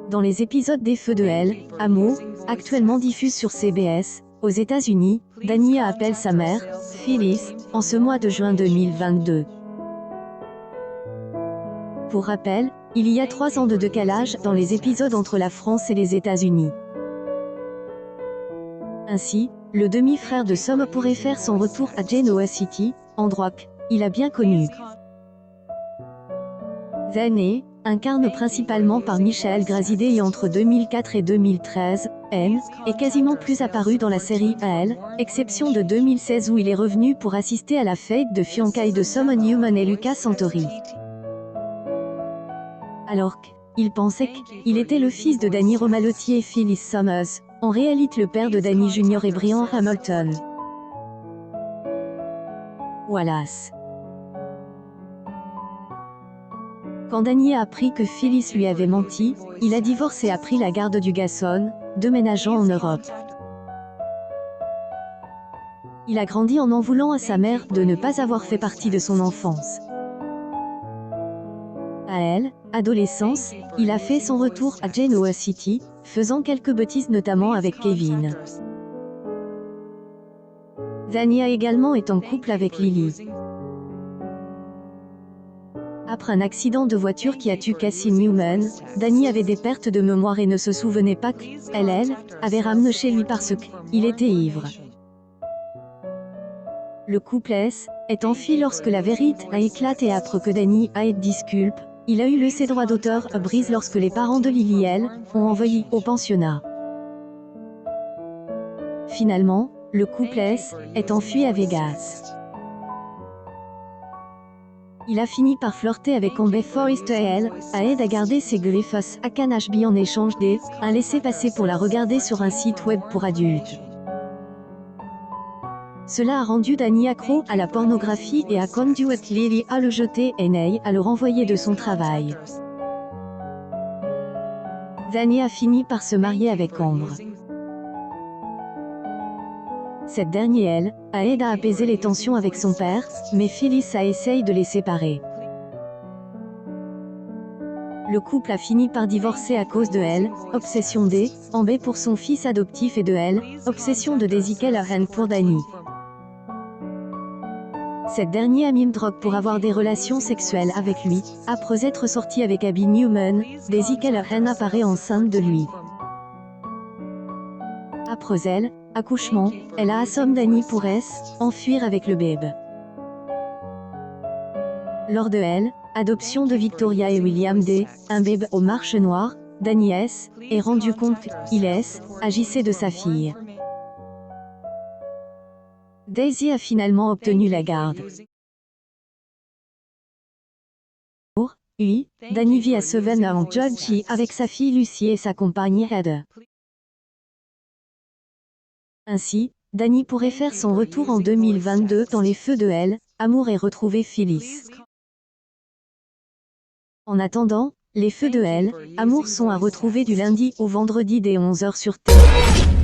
Dans les épisodes des Feux de Elle, Amour, actuellement diffusés sur CBS, aux États-Unis, Dania appelle sa mère, Phyllis, en ce mois de juin 2022. Pour rappel, il y a 3 ans de décalage dans les épisodes entre la France et les États-Unis. Ainsi, le demi-frère de Sam pourrait faire son retour à Genoa City, endroit qu'il a bien connu. Dania, incarne principalement par Michael Graziadei et entre 2004 et 2013, est quasiment plus apparu dans la série à elle, exception de 2016 où il est revenu pour assister à la fête de fiançailles de Sam Newman et Luca Santori. Alors qu'il pensait qu'il était le fils de Danny Romalotti et Phyllis Summers, en réalité le père de Danny Jr. et Brian Hamilton. Wallace. Quand Danny a appris que Phyllis lui avait menti, il a divorcé et a pris la garde du garçon, déménageant en Europe. Il a grandi en voulant à sa mère de ne pas avoir fait partie de son enfance. À elle, adolescence, il a fait son retour à Genoa City, faisant quelques bêtises notamment avec Kevin. Dania également est en couple avec Lily. Après un accident de voiture qui a tué Cassie Newman, Danny avait des pertes de mémoire et ne se souvenait pas qu'elle avait ramené chez lui parce qu'il était ivre. Le couple est enfui lorsque la vérité a éclaté après que Danny a été disculpe. Il a eu ses droits d'auteur brisés lorsque les parents de Lily ont envoyé au pensionnat. Finalement, le couple est enfui à Vegas. Il a fini par flirter avec Amber Forrest et elle a aidé à garder ses griffes à Canashby en échange d'un laissez-passer pour la regarder sur un site web pour adultes. Cela a rendu Danny accro à la pornographie et a conduit Lily à le jeter et à le renvoyer de son travail. Danny a fini par se marier avec Amber. Cette dernière, a aidé à apaiser les tensions avec son père, mais Phyllis a essayé de les séparer. Le couple a fini par divorcer à cause de elle, obsession d'Amber pour son fils adoptif et de elle, obsession de Daisy Callahan pour Danny. Cette dernière a mis drogue pour avoir des relations sexuelles avec lui. Après être sortie avec Abby Newman, Daisy Callahan apparaît enceinte de lui. Après elle, accouchement, elle a assommé Danny pour enfuir avec le bébé. Lors de elle, adoption de Victoria et William un bébé aux marches noires, Danny est rendu compte qu'il agissait de sa fille. Daisy a finalement obtenu la garde. Oui, Danny vit à Savannah en Georgie avec sa fille Lucy et sa compagne Heather. Ainsi, Danny pourrait faire son retour en 2022 dans les Feux de Elle, Amour et retrouver Phyllis. En attendant, les Feux de Elle, Amour sont à retrouver du lundi au vendredi dès 11h sur TF1.